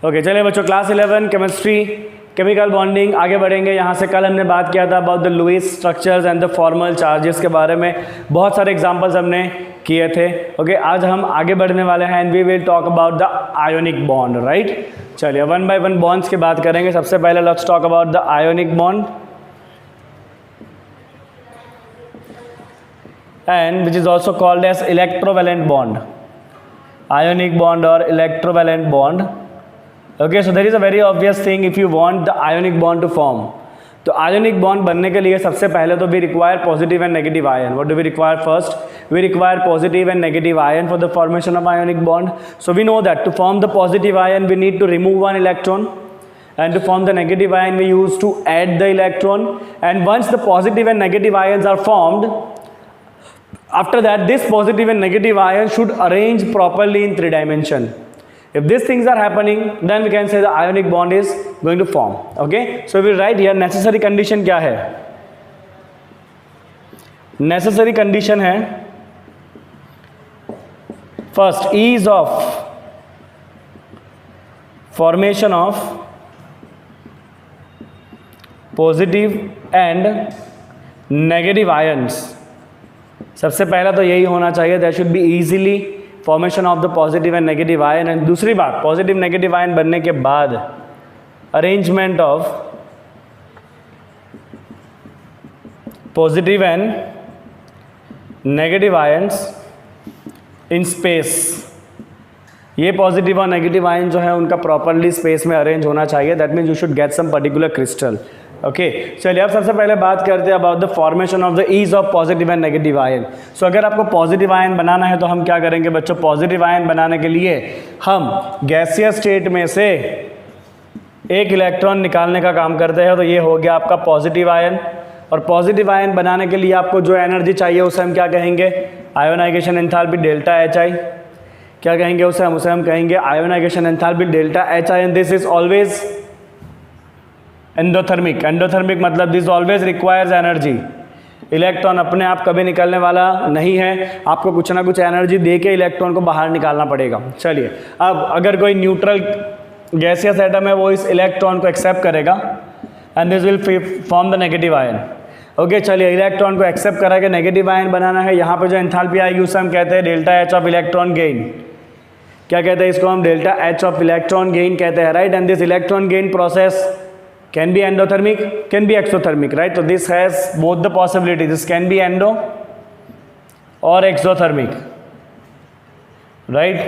Okay चलिए बच्चों, class 11 chemistry chemical bonding आगे बढ़ेंगे। यहाँ से कल हमने बात किया था about the Lewis structures and the formal charges के बारे में, बहुत सारे एग्जांपल्स हमने किए थे। ओके आज हम आगे बढ़ने वाले हैं and we will talk about the ionic bond, right. चलिए वन बाय वन बॉन्ड्स की बात करेंगे। सबसे पहले let's talk about the ionic bond and which is also called as electrovalent bond, ionic bond or electrovalent bond. Okay, so there is a very obvious thing if you want the ionic bond to form. तो ionic bond बनने के लिए सबसे पहले तो we require positive and negative ion. What do we require first? We require positive and negative ion for the formation of ionic bond. So we know that to form the positive ion we need to remove one electron, and to form the negative ion we use to add the electron. And once the positive and negative ions are formed, after that this positive and negative ion should arrange properly in 3 dimension. If these things are happening, then we can say the ionic bond is going to form. Okay, so we will write here necessary condition क्या है। necessary condition है first ease of formation of positive and negative ions। सबसे पहला तो यही होना चाहिए, that should be easily formation of the positive and negative ion. And दूसरी बात, पॉजिटिव नेगेटिव आयन बनने के बाद arrangement of positive and negative ions in space. ये पॉजिटिव और नेगेटिव आयन जो है उनका प्रॉपरली स्पेस में अरेंज होना चाहिए। That means you should get some particular crystal. Okay चलिए अब सबसे पहले बात करते हैं about the formation of the ease of positive and negative ion. So अगर आपको पॉजिटिव आयन बनाना है तो हम क्या करेंगे बच्चों, पॉजिटिव आयन बनाने के लिए हम गैसियस स्टेट में से एक इलेक्ट्रॉन निकालने का काम करते हैं। तो ये हो गया आपका पॉजिटिव आयन। और पॉजिटिव आयन बनाने के लिए आपको जो एनर्जी चाहिए उसे हम क्या कहेंगे, ionization enthalpy delta H I. क्या कहेंगे उसे हम कहेंगे ionization enthalpy delta H I. And this is always endothermic. Endothermic मतलब this always requires energy. Electron अपने आप कभी निकलने वाला नहीं है, आपको कुछ ना कुछ एनर्जी दे के इलेक्ट्रॉन को बाहर निकालना पड़ेगा। चलिए अब अगर कोई न्यूट्रल गैसियस एटम है वो इस इलेक्ट्रॉन को एक्सेप्ट करेगा and this will form the negative ion. Okay चलिए इलेक्ट्रॉन को एक्सेप्ट करा के नेगेटिव आयन बनाना है। यहाँ पे जो एंथैल्पी आएगी उसे हम कहते हैं delta H of electron gain. क्या कहते हैं इसको हम, delta H of electron gain कहते हैं, right. And this electron gain process can be endothermic, can be exothermic, right? So this has both the possibilities. This can be endo or exothermic, right?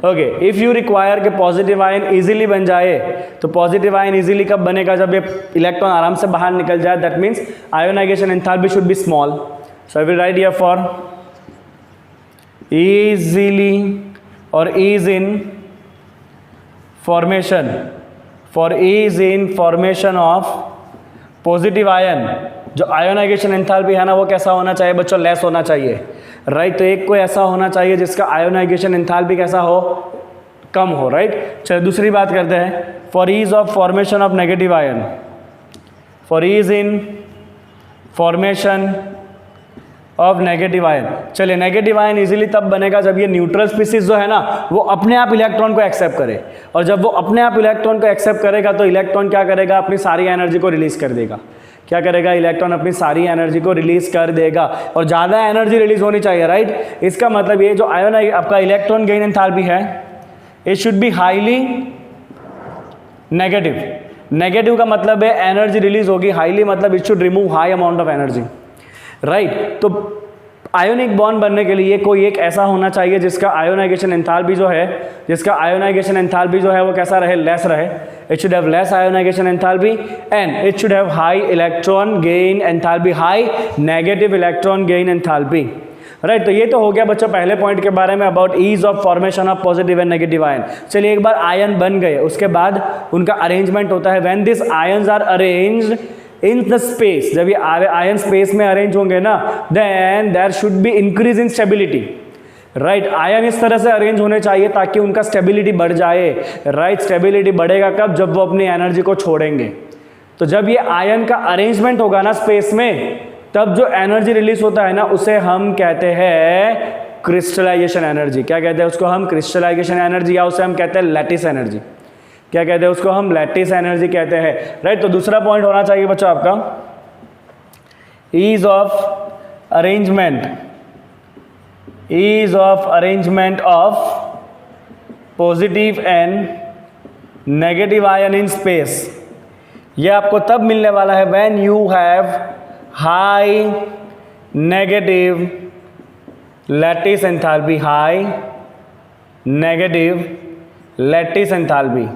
Okay, if you require कि positive ion easily बन जाए तो positive ion easily कब बनेगा, जब ये electron आराम से बाहर निकल जाए। That means ionization enthalpy should be small. So I will write here for easily और ease in formation, for ease in formation of positive ion. जो आयोनाइजेशन एंथैल्पी है ना वो कैसा होना चाहिए बच्चों, लेस होना चाहिए, राइट। तो एक कोई ऐसा होना चाहिए जिसका आयोनाइजेशन एंथैल्पी कैसा हो, कम हो, राइट। चलिए दूसरी बात करते हैं, for ease of formation of negative ion, for ease in formation of negative ion. चलिए नेगेटिव आयन इजीली तब बनेगा जब ये न्यूट्रल स्पीसीज जो है ना वो अपने आप इलेक्ट्रॉन को एक्सेप्ट करे। और जब वो अपने आप इलेक्ट्रॉन को एक्सेप्ट करेगा तो इलेक्ट्रॉन क्या करेगा, अपनी सारी एनर्जी को रिलीज कर देगा। क्या करेगा, इलेक्ट्रॉन अपनी सारी एनर्जी को रिलीज कर देगा और ज़्यादा एनर्जी रिलीज होनी चाहिए, राइट। इसका मतलब ये जो आयन आपका इलेक्ट्रॉन गेन एंथैल्पी है it should be highly negative. Negative का मतलब है एनर्जी रिलीज होगी, हाईली मतलब it should remove high amount of energy, right. तो आयोनिक बॉन्ड बनने के लिए कोई एक ऐसा होना चाहिए जिसका आयोनाइजेशन एंथैल्पी जो है, वो कैसा रहे, लेस रहे। It should have less ionisation enthalpy and it should have high electron gain enthalpy, high negative electron gain enthalpy, right. तो ये तो हो गया बच्चों पहले पॉइंट के बारे में about ease of formation of positive and negative ion. चलिए एक बार आयन बन गए उसके बाद उनका अरेंजमेंट होता है। When this ions are arranged in the space, जब ये आयन स्पेस में अरेंज होंगे ना then there should be increase in stability, right. Ion इस तरह से अरेंज होने चाहिए ताकि उनका स्टेबिलिटी बढ़ जाए, राइट। स्टेबिलिटी बढ़ेगा कब, जब वो अपनी एनर्जी को छोड़ेंगे। तो जब ये आयन का अरेंजमेंट होगा ना स्पेस में तब जो एनर्जी रिलीज होता है ना उसे हम कहते हैं क्रिस्टलाइजेशन एनर्जी। क्या कहते हैं उसको हम, क्रिस्टलाइजेशन एनर्जी, या उसे हम कहते हैं लैटिस एनर्जी, क्या कहते हैं उसको, हम लैटिस एनर्जी कहते हैं, राइट। तो दूसरा पॉइंट होना चाहिए बच्चों आपका ease of arrangement of positive and negative ion in space. यह आपको तब मिलने वाला है when you have high negative lattice enthalpy, high negative lattice enthalpy.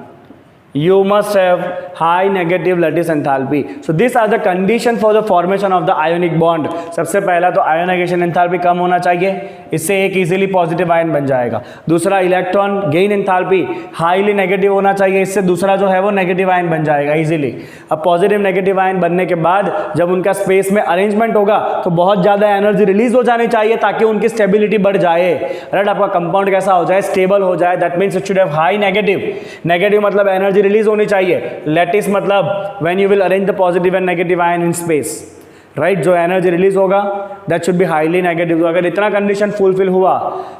You must have high negative lattice enthalpy. So these are the condition for the formation of the ionic bond. सबसे पहला तो ionisation enthalpy कम होना चाहिए, इससे एक easily positive ion बन जाएगा। दूसरा electron gain enthalpy highly negative होना चाहिए, इससे दूसरा जो है वो नेगेटिव आयन बन जाएगा इजीली। अब पॉजिटिव नेगेटिव आयन बनने के बाद जब उनका स्पेस में अरेंजमेंट होगा तो बहुत ज़्यादा एनर्जी रिलीज हो जानी चाहिए ताकि उनकी स्टेबिलिटी बढ़ जाए, राइट। आपका कंपाउंड कैसा हो जाए, स्टेबल हो जाए। That means it should have high negative मतलब एनर्जी रिलीज होनी चाहिए। लैटिस मतलब when you will arrange the positive and negative ion in space, right. जो एनर्जी रिलीज होगा that should be highly negative. तो अगर इतना कंडीशन फुलफिल हुआ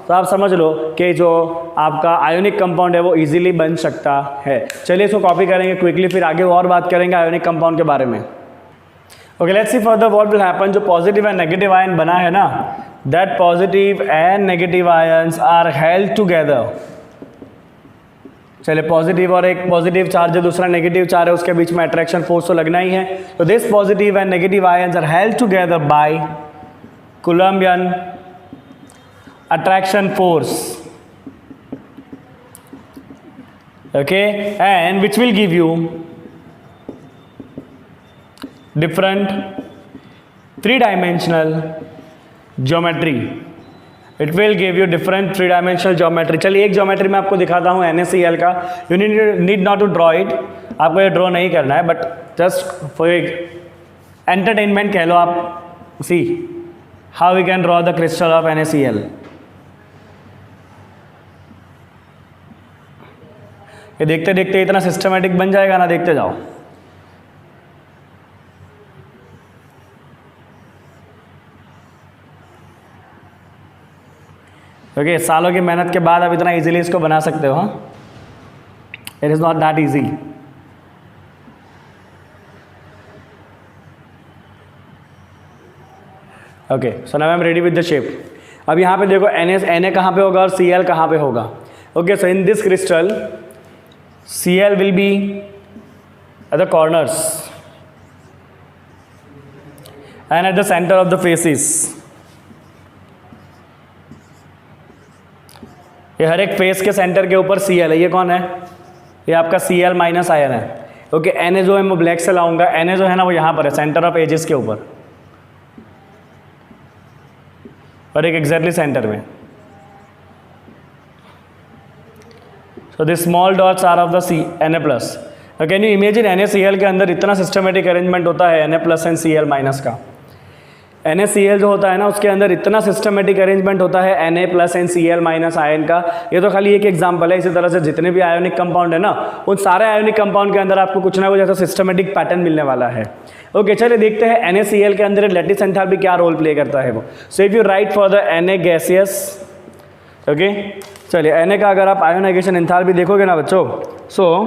तो आप समझ लो कि जो आपका आयोनिक कंपाउंड है वो इजीली बन सकता है। चलिए इसको कॉपी करेंगे क्विकली, फिर आगे और बात करेंगे आयोनिक कंपाउंड के बारे में। Okay, let's see further what will happen. जो पॉजिटिव एंड नेगेटिव आयन बना है ना, that positive and negative ions are held together. चलिए पॉजिटिव और एक पॉजिटिव चार्ज है, दूसरा नेगेटिव चार्ज है, उसके बीच में अट्रैक्शन फोर्स तो लगना ही है। तो this positive and negative ions are held together by coulombian attraction force, okay, and which will give you different 3-dimensional geometry. It will give you different 3-dimensional geometry. चलिए एक ज्योमेट्री मैं आपको दिखाता हूँ NaCl का। You need not to draw it, आपको ये draw नहीं करना है, बट जस्ट फॉर एंटरटेनमेंट कह लो आप। See how we can draw the crystal of NaCl। ये देखते देखते इतना सिस्टमेटिक बन जाएगा ना, देखते जाओ। ओके, सालों की मेहनत के बाद आप इतना इजीली इसको बना सकते हो। It is not that easy. Okay, so now I am ready with the shape. अब यहाँ पे देखो Na कहाँ पे होगा और Cl कहाँ पे होगा। Okay, so in this crystal Cl will be at the corners and at the centre of the faces. ये हर एक फेस के सेंटर के ऊपर Cl है। ये कौन है? ये आपका Cl माइनस आयन है। ओके, Na जो है मैं ब्लैक से लाऊंगा। Na जो है ना वो यहाँ पर है, सेंटर ऑफ एजेस के ऊपर, और एक एग्जैक्टली सेंटर में। So this small dots are of the Na plus. Can you imagine NaCl के अंदर इतना सिस्टमेटिक अरेंजमेंट होता है Na plus and Cl minus का। NaCl जो होता है ना उसके अंदर इतना सिस्टमेटिक अरेंजमेंट होता है Na plus and Cl minus ion का। ये तो खाली एक एग्जांपल है। इसी तरह से जितने भी आयोनिक कंपाउंड है ना, उन सारे आयोनिक कंपाउंड के अंदर आपको कुछ ना कुछ ऐसा सिस्टमेटिक पैटर्न मिलने वाला है। ओके, चलिए देखते हैं NaCl के अंदर लैटिस एंथैल्पी क्या रोल प्ले करता है वो। So if you right for the Na gaseous, okay, चलिए Na का अगर आप आयोनाइजेशन एंथैल्पी देखोगे ना बच्चों, सो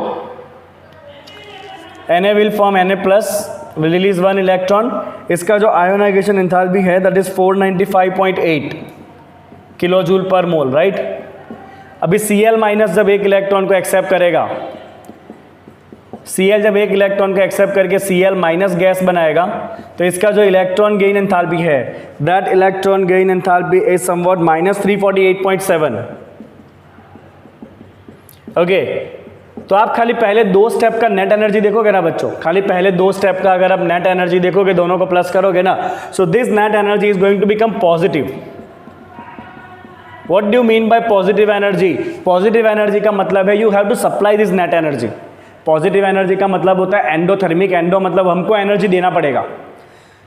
Na will form Na plus, will release 1 electron. इसका जो आयोनाइजेशन एंथैल्पी है that is 495.8 kilo joule per mole, right. अभी Cl माइनस जब एक इलेक्ट्रॉन को एक्सेप्ट करेगा, Cl जब एक इलेक्ट्रॉन को एक्सेप्ट करके Cl माइनस गैस बनाएगा, तो इसका जो इलेक्ट्रॉन गेन एंथैल्पी है that electron gain enthalpy is somewhat minus 348.7। Okay, तो आप खाली पहले 2 स्टेप का नेट एनर्जी देखोगे ना बच्चों, खाली पहले 2 स्टेप का अगर आप नेट एनर्जी देखोगे, दोनों को प्लस करोगे ना, so this net energy is going to become positive. What do you mean by positive energy? Positive energy का मतलब है you have to supply this net energy. Positive energy का मतलब होता है एंडोथर्मिक। एंडो मतलब हमको एनर्जी देना पड़ेगा।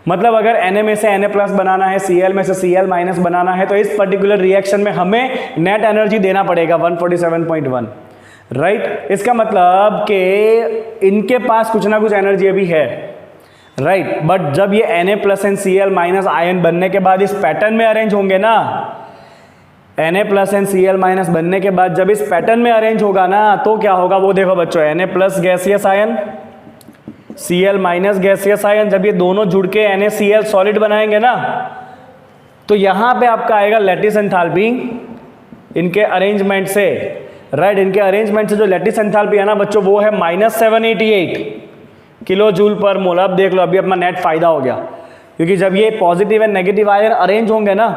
मतलब अगर Na में से Na प्लस बनाना है, Cl में से Cl माइनस बनाना है, तो इस पर्टिकुलर रिएक्शन में हमें नेट एनर्जी देना पड़ेगा 147.1, राइट। इसका मतलब कि इनके पास कुछ ना कुछ एनर्जी अभी है, राइट। बट जब ये Na plus and Cl minus ion बनने के बाद इस पैटर्न में अरेंज होंगे ना, Na plus and Cl minus बनने के बाद जब इस पैटर्न में अरेंज होगा ना तो क्या होगा वो देखो बच्चों, Na plus gaseous ion, Cl minus gaseous ion, जब ये दोनों जुड़ के NaCl सॉलिड बनाएंगे ना तो यहां पे आपका आएगा लैटिस एंथैल्पी इनके अरेंजमेंट से, राइट। इनके अरेंजमेंट से जो लैटिस एंथैल्पी है ना बच्चों वो है -788 किलो जूल पर मोल। अब देख लो, अभी अपना नेट फायदा हो गया, क्योंकि जब ये positive and negative ion arrange होंगे ना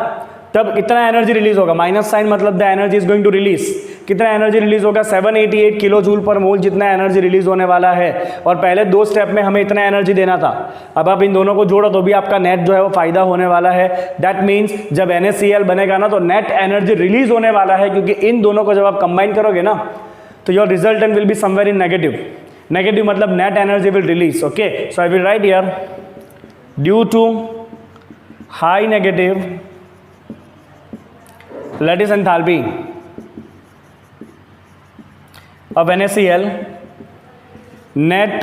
तब कितना एनर्जी रिलीज होगा, माइनस साइन मतलब the energy is going to release. कितना एनर्जी रिलीज होगा, 788 किलो जूल पर मोल जितना एनर्जी रिलीज होने वाला है। और पहले 2 स्टेप में हमें इतना एनर्जी देना था, अब आप इन दोनों को जोड़ो तो भी आपका नेट जो है वो फायदा होने वाला है। दैट मीन्स जब NaCl बनेगा ना तो नेट एनर्जी रिलीज होने वाला है, क्योंकि इन दोनों को जब आप कंबाइन करोगे ना तो your resultant will be somewhere in negative. Negative मतलब net energy will release. Okay, so I will write here due to high negative lattice enthalpy of NaCl, net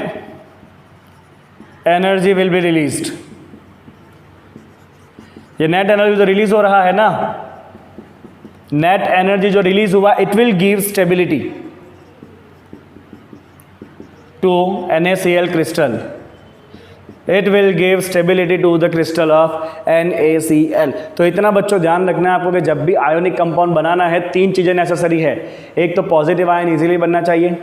energy will be released। ये net energy जो release हो रहा है ना, net energy जो release हुआ it will give stability to NaCl crystal, it will give stability to the crystal of NaCl। तो इतना बच्चों ध्यान रखना है आपको कि जब भी आयोनिक कंपाउंड बनाना है 3 चीज़ें नेसेसरी है। एक तो पॉजिटिव आयन इजीली बनना चाहिए,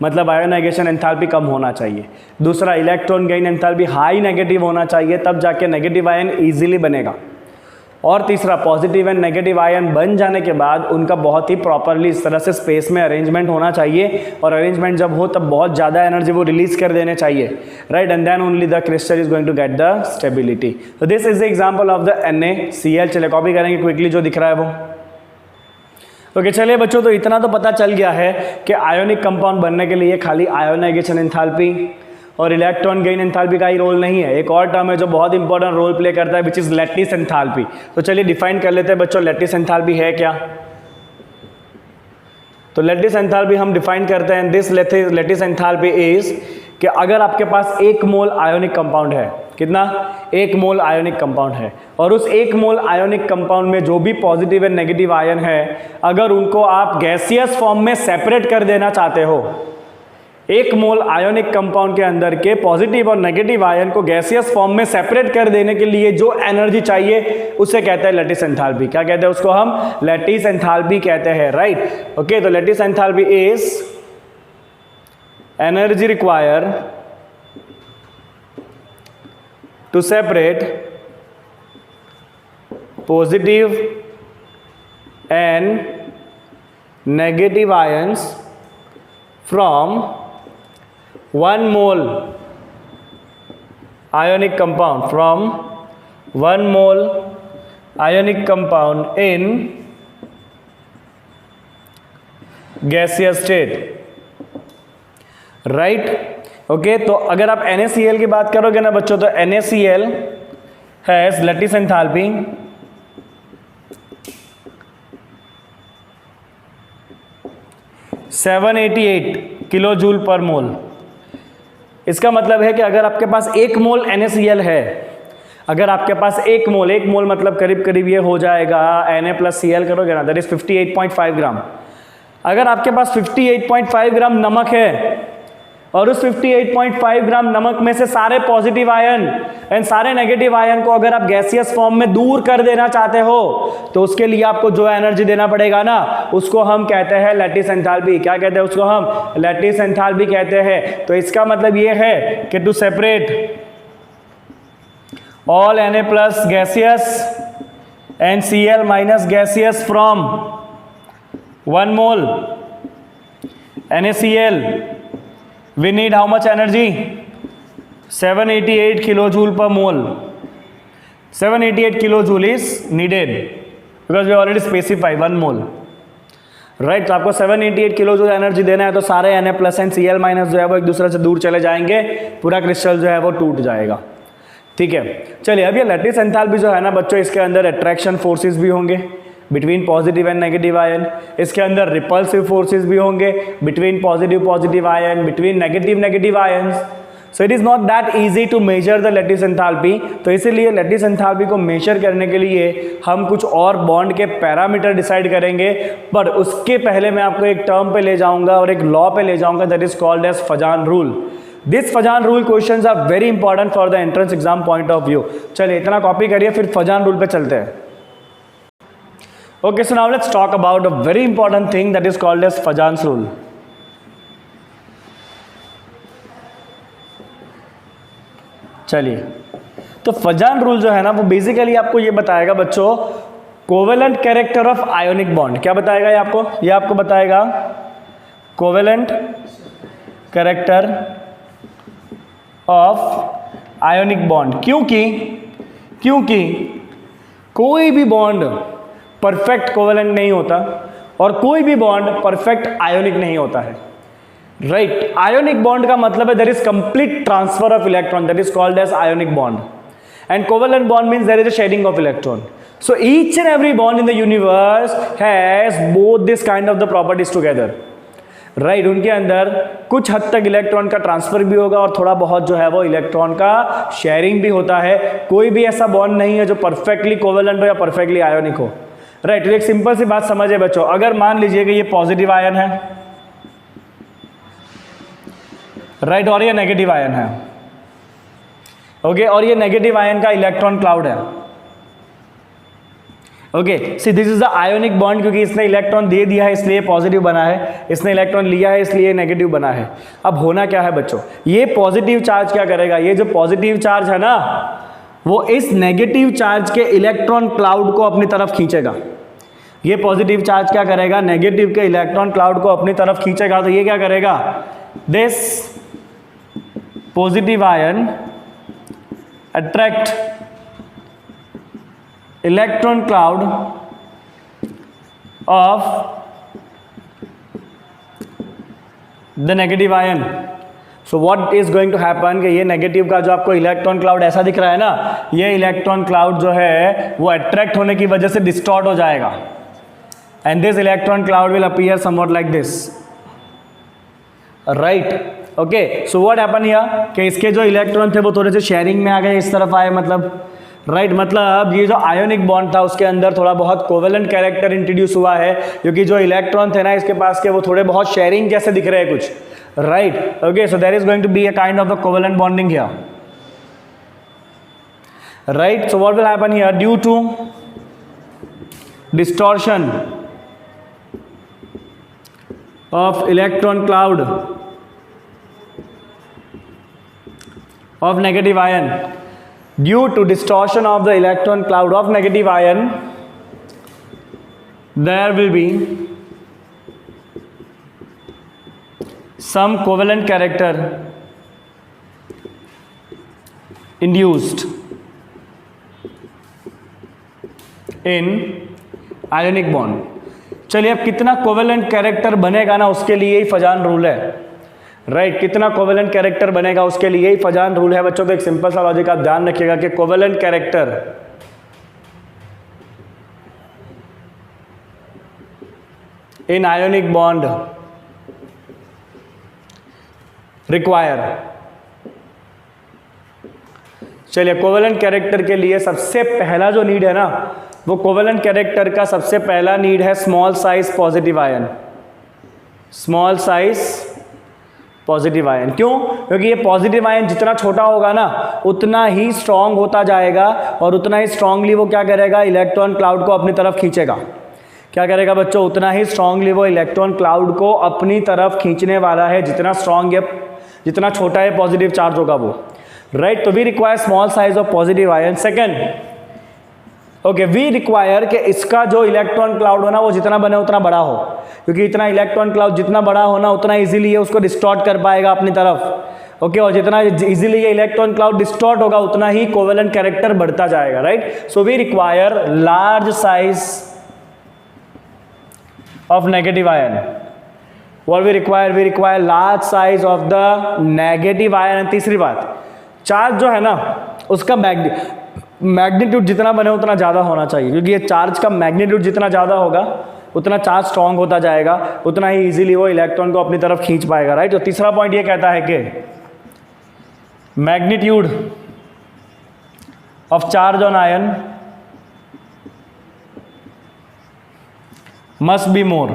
मतलब आयोनाइजेशन एंथैल्पी कम होना चाहिए। दूसरा electron gain enthalpy high negative होना चाहिए, तब जाके नेगेटिव आयन इजीली बनेगा। और तीसरा पॉजिटिव एंड नेगेटिव आयन बन जाने के बाद उनका बहुत ही प्रॉपरली इस तरह से स्पेस में अरेंजमेंट होना चाहिए, और अरेंजमेंट जब हो तब बहुत ज़्यादा एनर्जी वो रिलीज कर देने चाहिए, right. And then only the crystal is going to get the stability. तो this is the example of the NaCl। चलिए कॉपी करेंगे क्विकली जो दिख रहा है वो। ओके चलिए बच्चों, तो इतना तो पता चल गया है कि आयोनिक कंपाउंड बनने के लिए खाली आयोनाइजेशन एंथैल्पी और इलेक्ट्रॉन गेन एंथैल्पी का ही रोल नहीं है। एक और टर्म है जो बहुत इंपॉर्टेंट रोल प्ले करता है विच इज लैटिस एंथैल्पी। तो चलिए डिफाइन कर लेते हैं बच्चों, लैटिस एंथैल्पी है क्या। तो लैटिस एंथैल्पी हम डिफाइन करते हैं, दिस लैटिस एंथैल्पी इज कि अगर आपके पास 1 मोल आयोनिक कंपाउंड है, कितना, 1 मोल आयोनिक कंपाउंड है, और उस 1 मोल आयोनिक कंपाउंड में जो भी पॉजिटिव एंड नेगेटिव आयन है अगर उनको आप गैसियस फॉर्म में सेपरेट कर देना चाहते हो, 1 मोल आयोनिक कंपाउंड के अंदर के पॉजिटिव और नेगेटिव आयन को गैसियस फॉर्म में सेपरेट कर देने के लिए जो एनर्जी चाहिए उसे कहते हैं लैटिस एंथैल्पी। क्या कहते हैं उसको, हम लैटिस एंथैल्पी कहते हैं, राइट। ओके, तो lattice enthalpy is energy require to separate positive and negative ions from 1 mole ionic compound, from 1 mole ionic compound in gaseous state, right। Okay, तो अगर आप NaCl की बात करोगे ना बच्चों तो NaCl has lattice enthalpy (788 kilo joule per mole. इसका मतलब है कि अगर आपके पास 1 मोल NaCl है, अगर आपके पास 1 मोल मतलब करीब करीब ये हो जाएगा Na प्लस Cl करोगे ना दैट इज 58.5 ग्राम। अगर आपके पास 58.5 ग्राम नमक है और उस 58.5 ग्राम नमक में से सारे पॉजिटिव आयन एंड सारे नेगेटिव आयन को अगर आप गैसियस फॉर्म में दूर कर देना चाहते हो तो उसके लिए आपको जो एनर्जी देना पड़ेगा ना उसको हम कहते हैं लैटिस एंथैल्पी। क्या कहते हैं उसको, हम लैटिस एंथैल्पी कहते हैं। तो इसका मतलब ये है कि to separate all Na plus gaseous and Cl minus gaseous from 1 mole NaCl we need how much energy, 788 kilojoule per mole। 788 kilojoule is needed because we already specify 1 mole, right। तो आपको 788 किलोजूल एनर्जी देना है तो सारे Na plus and Cl minus जो है वो एक दूसरे से दूर चले जाएंगे, पूरा क्रिस्टल जो है वो टूट जाएगा, ठीक है। चलिए अब ये लैटिस एंथैल्पी जो है ना बच्चों, इसके अंदर अट्रैक्शन फोर्सेस भी होंगे between positive and negative ion, इसके अंदर रिपल्सिव फोर्सेस भी होंगे between positive ion, between negative ions. So it is not that easy to measure the lattice enthalpy. तो इसीलिए लैटिस एंथैल्पी को मेजर करने के लिए हम कुछ और बॉन्ड के पैरामीटर डिसाइड करेंगे, बट उसके पहले मैं आपको एक टर्म पे ले जाऊंगा और एक लॉ पे ले जाऊंगा, that is called as Fajan rule. This Fajan rule questions are very important for the entrance exam point of view. चलिए इतना कॉपी करिए, फिर फजान रूल पे चलते हैं। Okay, so now let's talk about a very important thing that is called as Fajans rule. चलिए, तो Fazan rule जो है ना वो बेसिकली आपको ये बताएगा बच्चों covalent character of ionic bond. क्या बताएगा ये आपको बताएगा covalent character of ionic bond. क्योंकि कोई भी बॉन्ड परफेक्ट कोवेलेंट नहीं होता और कोई भी बॉन्ड परफेक्ट आयोनिक नहीं होता है, राइट। आयोनिक बॉन्ड का मतलब है there is complete transfer of electron, that is called as ionic bond, and covalent bond means there is a sharing of electron. So each and every bond in the universe has both this kind of the properties together, right? उनके अंदर कुछ हद तक electron का transfer भी होगा और थोड़ा बहुत जो है वो इलेक्ट्रॉन का शेयरिंग भी होता है। कोई भी ऐसा बॉन्ड नहीं है जो परफेक्टली कोवेलेंट हो या परफेक्टली आयोनिक हो, राइट। तो एक सिंपल सी बात समझिए बच्चों, अगर मान लीजिए कि ये पॉजिटिव आयन है, राइट, और ये नेगेटिव आयन है, ओके, और ये नेगेटिव आयन का इलेक्ट्रॉन क्लाउड है, okay. See this is the ionic bond, क्योंकि इसने इलेक्ट्रॉन दे दिया है इसलिए पॉजिटिव बना है, इसने इलेक्ट्रॉन लिया है इसलिए नेगेटिव बना है। अब होना क्या है बच्चों, ये पॉजिटिव चार्ज क्या करेगा, ये जो पॉजिटिव चार्ज है ना वो इस नेगेटिव चार्ज के इलेक्ट्रॉन क्लाउड को अपनी तरफ खींचेगा। ये पॉजिटिव चार्ज क्या करेगा, नेगेटिव के इलेक्ट्रॉन क्लाउड को अपनी तरफ खींचेगा। तो ये क्या करेगा, this positive ion attract electron cloud of the negative ion. So what is going to happen कि ये नेगेटिव का जो आपको इलेक्ट्रॉन क्लाउड ऐसा दिख रहा है ना, ये इलेक्ट्रॉन क्लाउड जो है वो अट्रैक्ट होने की वजह से डिस्टॉर्ट हो जाएगा, and this electron cloud will appear somewhat like this, right. Okay, so what happen here कि इसके जो इलेक्ट्रॉन थे वो थोड़े से शेयरिंग में आ गए, इस तरफ आए, मतलब राइट, मतलब ये जो आयोनिक बॉन्ड था उसके अंदर थोड़ा बहुत कोवेलेंट कैरेक्टर इंट्रोड्यूस हुआ है, क्योंकि जो इलेक्ट्रॉन थे ना इसके पास के वो थोड़े बहुत शेयरिंग जैसे दिख रहे हैं कुछ, right. Okay, so there is going to be a kind of the covalent bonding here, right. So what will happen here, due to distortion of electron cloud of negative ion, due to distortion of the electron cloud of negative ion, there will be some covalent character induced in ionic bond. चलिए, अब कितना covalent character बनेगा ना उसके लिए ही Fazan rule है, right. कितना covalent character बनेगा उसके लिए ही फजान रूल है बच्चों। तो एक सिंपल सा लॉजिक आप ध्यान रखिएगा कि covalent character in ionic bond require, चलिए कोवेलेंट कैरेक्टर के लिए सबसे पहला जो नीड है ना वो कोवेलेंट कैरेक्टर का सबसे पहला नीड है small size positive ion, small size positive ion. क्यों, क्योंकि ये पॉजिटिव आयन जितना छोटा होगा ना उतना ही स्ट्रांग होता जाएगा और उतना ही स्ट्रांगली वो क्या करेगा, इलेक्ट्रॉन क्लाउड को अपनी तरफ खींचेगा। क्या करेगा बच्चों, उतना ही स्ट्रांगली वो इलेक्ट्रॉन क्लाउड को अपनी तरफ खींचने वाला है, जितना स्ट्रांग है, जितना छोटा है पॉजिटिव चार्ज होगा वो, राइट। तो we require small size of positive ion. Second, okay, we require कि इसका जो इलेक्ट्रॉन क्लाउड हो ना वो जितना बने उतना बड़ा हो, क्योंकि इतना इलेक्ट्रॉन क्लाउड जितना बड़ा हो ना उतना इजीली ये उसको डिस्टॉर्ट कर पाएगा अपनी तरफ, ओके। और जितना इजीली ये इलेक्ट्रॉन क्लाउड डिस्टॉर्ट होगा उतना ही कोवेलेंट कैरेक्टर बढ़ता जाएगा, right. So we require large size of negative ion. What we require large size of the negative ion. तीसरी बात, चार्ज जो है ना उसका मैग्नीट्यूड जितना बने उतना ज़्यादा होना चाहिए, क्योंकि ये चार्ज का मैग्नीट्यूड जितना ज़्यादा होगा उतना चार्ज स्ट्रांग होता जाएगा, उतना ही इजीली वो इलेक्ट्रॉन को अपनी तरफ खींच पाएगा, राइट। तो तीसरा पॉइंट ये कहता है कि magnitude of charge on ion must be more.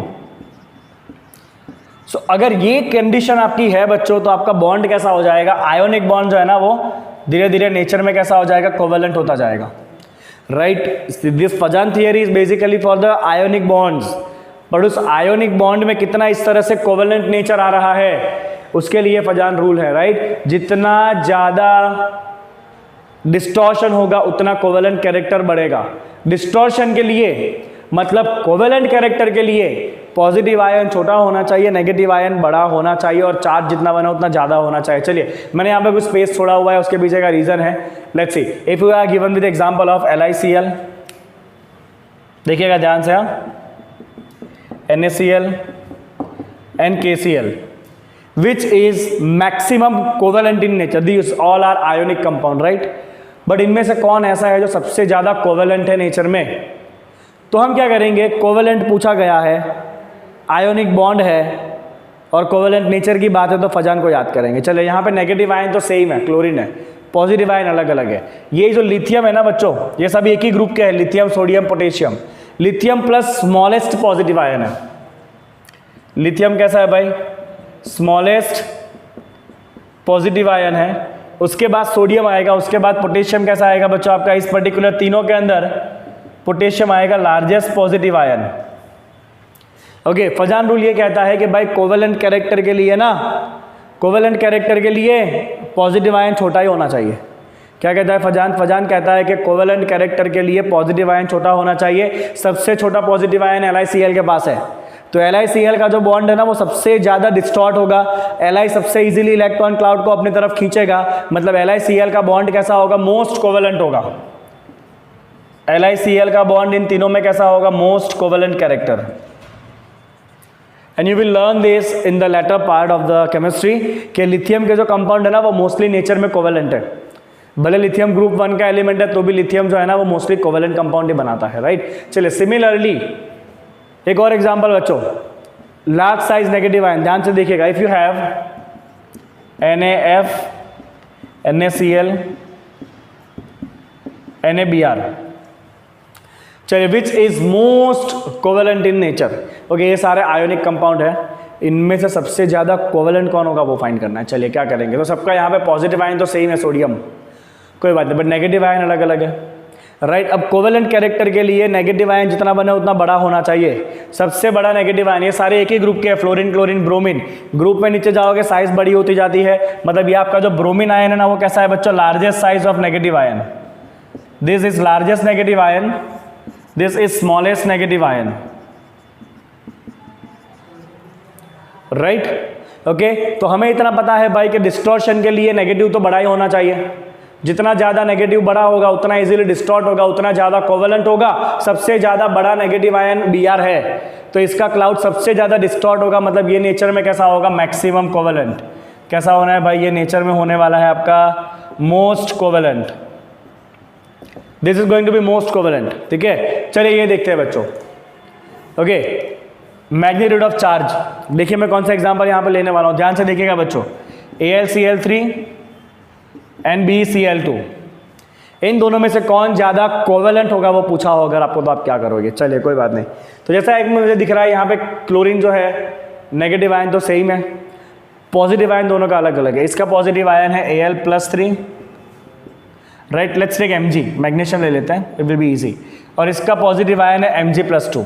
So अगर ये कंडीशन आपकी है बच्चों, तो आपका बॉन्ड कैसा हो जाएगा, आयोनिक बॉन्ड जो है ना वो धीरे धीरे नेचर में कैसा हो जाएगा, कोवेलेंट होता जाएगा, right. This Fajan theory is basically for the ionic bonds, पर उस आयोनिक बॉन्ड में कितना इस तरह से कोवेलेंट नेचर आ रहा है उसके लिए फजान रूल है, राइट। जितना ज्यादा डिस्टॉर्शन होगा उतना कोवेलेंट कैरेक्टर बढ़ेगा। डिस्टॉर्शन के लिए मतलब कोवेलेंट कैरेक्टर के लिए पॉजिटिव आयन छोटा होना चाहिए, नेगेटिव आयन बड़ा होना चाहिए, और चार्ज जितना बना उतना ज्यादा होना चाहिए। चलिए मैंने यहाँ पे कुछ स्पेस छोड़ा हुआ है, उसके पीछे का रीजन है, let's see. If you are given with example of LiCl, देखिएगा ध्यान से, NaCl and KCl which is maximum covalent in nature, these all are ionic compound, right। But इनमें से कौन ऐसा है जो सबसे ज्यादा कोवेलेंट है नेचर में, तो हम क्या करेंगे, कोवेलेंट पूछा गया है, आयोनिक बॉन्ड है और कोवेलेंट नेचर की बात है तो फजान को याद करेंगे। चले यहाँ पे नेगेटिव आयन तो सेम है, क्लोरीन है, पॉजिटिव आयन अलग अलग है। ये जो लिथियम है ना बच्चों, ये सब एक ही ग्रुप के हैं, lithium, sodium, potassium. Lithium plus smallest positive ion है। लिथियम कैसा है भाई, स्मॉलेस्ट पॉजिटिव आयन है। उसके बाद सोडियम आएगा, उसके बाद पोटेशियम कैसा आएगा बच्चों आपका, इस पर्टिकुलर तीनों के अंदर पोटेशियम आएगा largest positive ion. Okay, Fajan rule ये कहता है कि भाई कोवेलेंट कैरेक्टर के लिए ना, कोवेलेंट कैरेक्टर के लिए पॉजिटिव आयन छोटा ही होना चाहिए। क्या कहता है फजान, फजान कहता है कि कोवेलेंट कैरेक्टर के लिए पॉजिटिव आयन छोटा होना चाहिए। सबसे छोटा पॉजिटिव आयन LiCl के पास है, तो LiCl का जो बॉन्ड है ना वो सबसे ज्यादा डिस्टॉर्ट होगा। Li सबसे इजीली इलेक्ट्रॉन क्लाउड को अपनी तरफ खींचेगा, मतलब LiCl का बॉन्ड कैसा होगा, मोस्ट कोवेलेंट होगा। LiCl का बॉन्ड इन तीनों में कैसा होगा, most covalent character. And you will learn this in the later part of the chemistry कि लिथियम के जो कंपाउंड है ना वो मोस्टली नेचर में कोवेलेंट है। भले लिथियम ग्रुप 1 का एलिमेंट है तो भी लिथियम जो है ना वो मोस्टली कोवेलेंट कंपाउंड ही बनाता है, राइट। चलिए सिमिलरली एक और एग्जांपल बच्चों, लार्ज साइज नेगेटिव आयन, ध्यान से देखिएगा। If you have NaF, NaCl, NaBr, चलिए which is most covalent in nature. Okay, ये सारे आयोनिक कंपाउंड है, इनमें से सबसे ज्यादा कोवेलेंट कौन होगा वो फाइंड करना है। चलिए क्या करेंगे, तो सबका यहाँ पे पॉजिटिव आयन तो सेम है, सोडियम, कोई बात नहीं, बट नेगेटिव आयन अलग अलग है, राइट। अब कोवेलेंट कैरेक्टर के लिए नेगेटिव आयन जितना बने उतना बड़ा होना चाहिए। सबसे बड़ा नेगेटिव आयन, ये सारे एक ही ग्रुप के हैं, फ्लोरीन, क्लोरीन, ब्रोमीन। ग्रुप में नीचे जाओगे साइज बड़ी होती जाती है, मतलब ये आपका जो ब्रोमीन आयन है ना वो कैसा है बच्चों, largest size of negative ion. This is largest negative ion, this is smallest negative ion, right. Okay, तो हमें इतना पता है भाई कि डिस्टॉर्शन के लिए नेगेटिव तो बड़ा ही होना चाहिए। जितना ज्यादा नेगेटिव बड़ा होगा उतना इजीली डिस्टॉर्ट होगा, उतना ज्यादा कोवेलेंट होगा। सबसे ज्यादा बड़ा नेगेटिव आयन Br है, तो इसका क्लाउड सबसे ज्यादा डिस्टॉर्ट होगा, मतलब ये नेचर में कैसा होगा, मैक्सिमम कोवेलेंट। कैसा होना है भाई, ये नेचर में होने वाला है आपका most covalent. This is going to be most covalent, ठीक है। चलिए ये देखते हैं बच्चों। ओके, मैग्नीट्यूड ऑफ चार्ज, देखिए मैं कौन सा एग्जांपल यहाँ पे लेने वाला हूँ, ध्यान से देखिएगा बच्चों। AlCl3 and BeCl2, इन दोनों में से कौन ज्यादा कोवेलेंट होगा वो पूछा हो अगर आपको, तो आप क्या करोगे। चलिए कोई बात नहीं, तो जैसा एक मुझे दिख रहा है यहाँ पे क्लोरीन जो है नेगेटिव आयन तो सेम है, पॉजिटिव आयन दोनों का अलग अलग है। इसका पॉजिटिव आयन है Al+3, right. Let's take Mg, magnesium ले लेते हैं, इट विल बी इजी। और इसका पॉजिटिव आयन है Mg+2।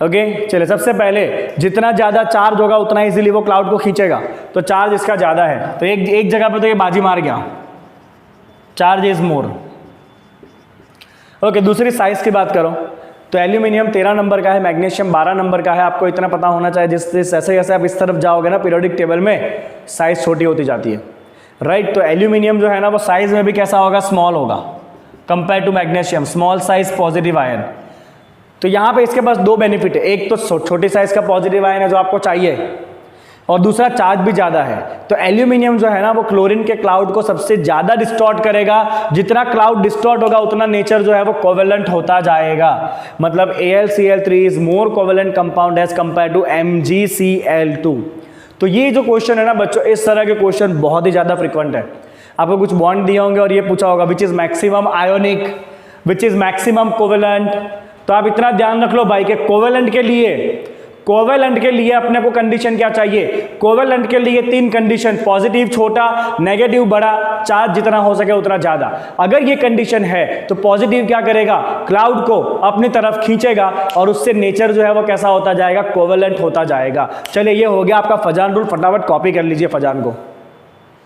ओके, चलिए सबसे पहले जितना ज्यादा चार्ज होगा उतना इजीली वो क्लाउड को खींचेगा, तो चार्ज इसका ज्यादा है, तो एक जगह पे तो ये बाजी मार गया, चार्ज इज मोर। ओके, दूसरी साइज की बात करो तो एल्यूमिनियम 13 नंबर का है, मैग्नीशियम 12 नंबर का है। आपको इतना पता होना चाहिए, जैसे जैसे आप इस तरफ जाओगे ना पीरियोडिक टेबल में, साइज छोटी होती जाती है, राइट। तो एल्यूमिनियम जो है ना वो साइज में भी कैसा होगा, स्मॉल होगा compare to magnesium, small size positive ion. तो यहाँ पे इसके पास दो बेनिफिट है, एक तो छोटी साइज का पॉजिटिव आयन है जो आपको चाहिए, और दूसरा चार्ज भी ज्यादा है। तो एल्यूमिनियम जो है ना वो क्लोरीन के क्लाउड को सबसे ज्यादा डिस्टॉर्ट करेगा। जितना क्लाउड डिस्टॉर्ट होगा उतना नेचर जो है वो कोवेलेंट होता जाएगा। मतलब AlCl3 is more covalent compound as compare to MgCl2। तो ये जो क्वेश्चन है ना बच्चों, इस तरह के क्वेश्चन बहुत ही ज्यादा फ्रिक्वेंट है। आपको कुछ बॉन्ड दिए होंगे और ये पूछा होगा which is maximum ionic, which is maximum covalent. तो आप इतना ध्यान रख लो भाई कि कोवेलेंट के लिए अपने को कंडीशन क्या चाहिए, कोवेलेंट के लिए 3 कंडीशन, पॉजिटिव छोटा, नेगेटिव बड़ा, चार्ज जितना हो सके उतना ज्यादा। अगर ये कंडीशन है तो पॉजिटिव क्या करेगा, क्लाउड को अपनी तरफ खींचेगा और उससे नेचर जो है वो कैसा होता जाएगा, कोवेलेंट होता जाएगा। चलिए ये हो गया आपका फजान रूल, फटाफट कॉपी कर लीजिए फजान को।